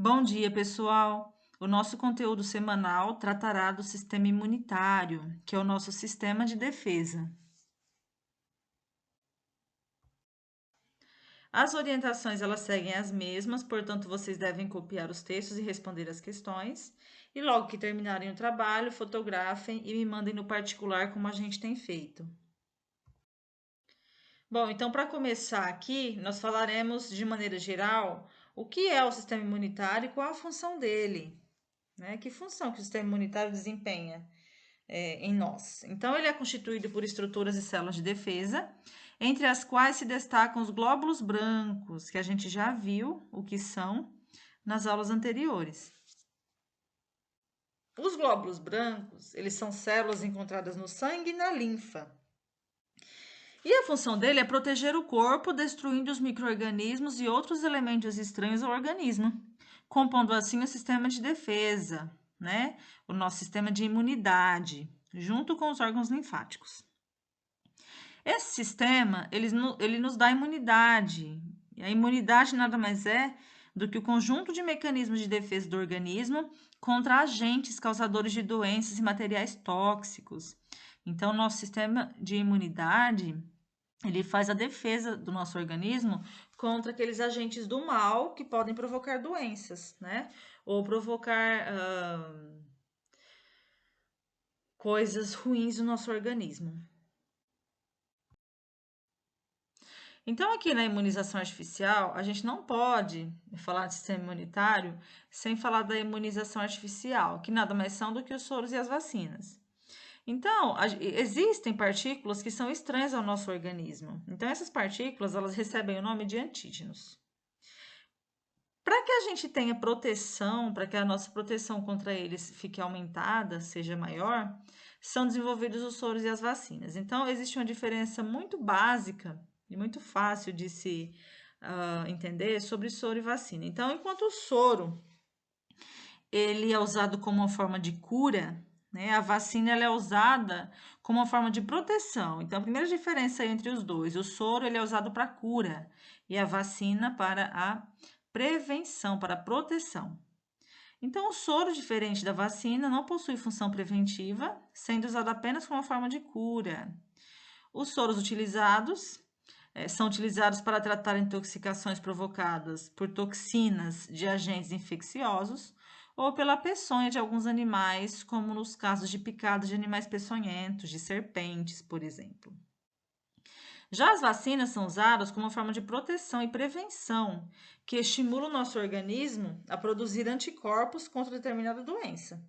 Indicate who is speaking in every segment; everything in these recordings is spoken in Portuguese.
Speaker 1: Bom dia, pessoal! O nosso conteúdo semanal tratará do sistema imunitário, que é o nosso sistema de defesa. As orientações elas seguem as mesmas, portanto, vocês devem copiar os textos e responder as questões. E logo que terminarem o trabalho, fotografem e me mandem no particular, como a gente tem feito. Bom, então, para começar aqui, nós falaremos de maneira geral o que é o sistema imunitário e qual a função dele, né? Que função que o sistema imunitário desempenha em nós. Então, ele é constituído por estruturas e células de defesa, entre as quais se destacam os glóbulos brancos, que a gente já viu o que são nas aulas anteriores. Os glóbulos brancos, eles são células encontradas no sangue e na linfa. E a função dele é proteger o corpo, destruindo os micro-organismos e outros elementos estranhos ao organismo, compondo assim o sistema de defesa, né? O nosso sistema de imunidade, junto com os órgãos linfáticos. Esse sistema, ele nos dá imunidade. E a imunidade nada mais é do que o conjunto de mecanismos de defesa do organismo contra agentes causadores de doenças e materiais tóxicos. Então, nosso sistema de imunidade, ele faz a defesa do nosso organismo contra aqueles agentes do mal que podem provocar doenças, né? Ou provocar coisas ruins no nosso organismo. Então, aqui na imunização artificial, a gente não pode falar de sistema imunitário sem falar da imunização artificial, que nada mais são do que os soros e as vacinas. Então, existem partículas que são estranhas ao nosso organismo. Então, essas partículas, elas recebem o nome de antígenos. Para que a gente tenha proteção, para que a nossa proteção contra eles fique aumentada, seja maior, são desenvolvidos os soros e as vacinas. Então, existe uma diferença muito básica e muito fácil de se entender sobre soro e vacina. Então, enquanto o soro ele é usado como uma forma de cura, né, a vacina ela é usada como uma forma de proteção. Então, a primeira diferença entre os dois, o soro ele é usado para cura e a vacina para a prevenção, para a proteção. Então, o soro, diferente da vacina, não possui função preventiva, sendo usado apenas como uma forma de cura. Os soros utilizados são utilizados para tratar intoxicações provocadas por toxinas de agentes infecciosos ou pela peçonha de alguns animais, como nos casos de picadas de animais peçonhentos, de serpentes, por exemplo. Já as vacinas são usadas como uma forma de proteção e prevenção, que estimula o nosso organismo a produzir anticorpos contra determinada doença.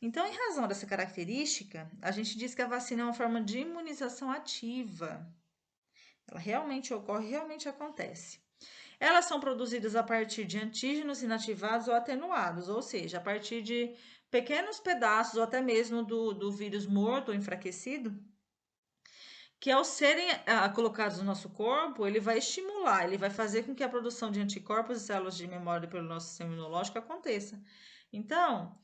Speaker 1: Então, em razão dessa característica, a gente diz que a vacina é uma forma de imunização ativa. Ela realmente ocorre, realmente acontece. Elas são produzidas a partir de antígenos inativados ou atenuados, ou seja, a partir de pequenos pedaços ou até mesmo do vírus morto ou enfraquecido, que ao serem colocados no nosso corpo, ele vai estimular, ele vai fazer com que a produção de anticorpos e células de memória pelo nosso sistema imunológico aconteça. Então,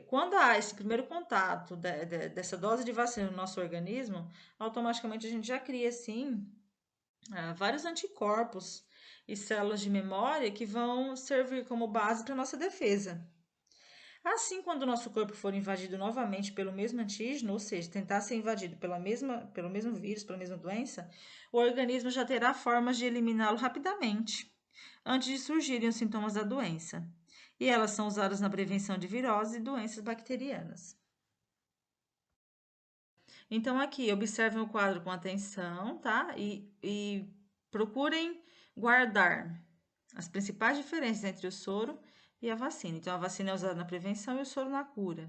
Speaker 1: quando há esse primeiro contato dessa dose de vacina no nosso organismo, automaticamente a gente já cria, sim, vários anticorpos e células de memória que vão servir como base para nossa defesa. Assim, quando o nosso corpo for invadido novamente pelo mesmo antígeno, ou seja, tentar ser invadido pelo mesmo vírus, pela mesma doença, o organismo já terá formas de eliminá-lo rapidamente, antes de surgirem os sintomas da doença. E elas são usadas na prevenção de viroses e doenças bacterianas. Então, aqui, observem o quadro com atenção, tá? E procurem guardar as principais diferenças entre o soro e a vacina. Então, a vacina é usada na prevenção e o soro na cura.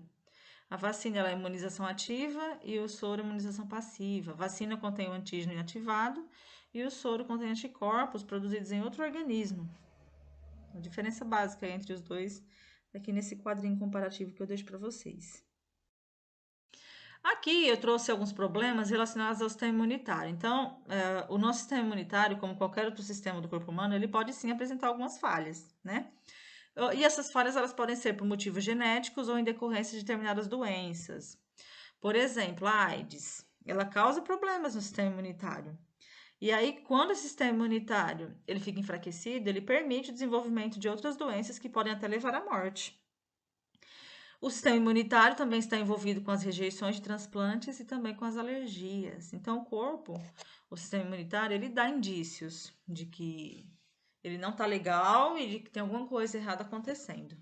Speaker 1: A vacina ela é imunização ativa e o soro é imunização passiva. A vacina contém o antígeno inativado e o soro contém anticorpos produzidos em outro organismo. A diferença básica entre os dois aqui nesse quadrinho comparativo que eu deixo para vocês. Aqui eu trouxe alguns problemas relacionados ao sistema imunitário. Então, o nosso sistema imunitário, como qualquer outro sistema do corpo humano, ele pode sim apresentar algumas falhas, né? E essas falhas elas podem ser por motivos genéticos ou em decorrência de determinadas doenças. Por exemplo, a AIDS, ela causa problemas no sistema imunitário. E aí, quando o sistema imunitário ele fica enfraquecido, ele permite o desenvolvimento de outras doenças que podem até levar à morte. O sistema imunitário também está envolvido com as rejeições de transplantes e também com as alergias. Então, o sistema imunitário, ele dá indícios de que ele não está legal e de que tem alguma coisa errada acontecendo.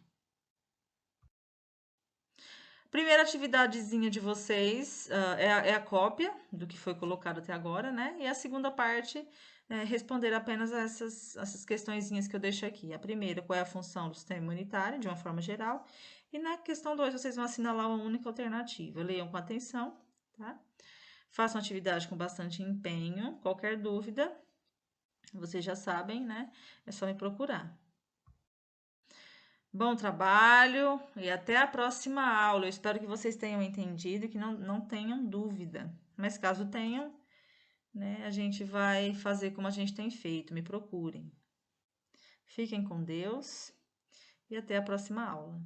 Speaker 1: Primeira atividadezinha de vocês é a cópia do que foi colocado até agora, né? E a segunda parte é responder apenas a essas questõezinhas que eu deixo aqui. A primeira, qual é a função do sistema imunitário, de uma forma geral. E na questão 2, vocês vão assinalar uma única alternativa. Leiam com atenção, tá? Façam atividade com bastante empenho. Qualquer dúvida, vocês já sabem, né? É só me procurar. Bom trabalho e até a próxima aula. Eu espero que vocês tenham entendido e que não tenham dúvida. Mas caso tenham, né, a gente vai fazer como a gente tem feito. Me procurem. Fiquem com Deus e até a próxima aula.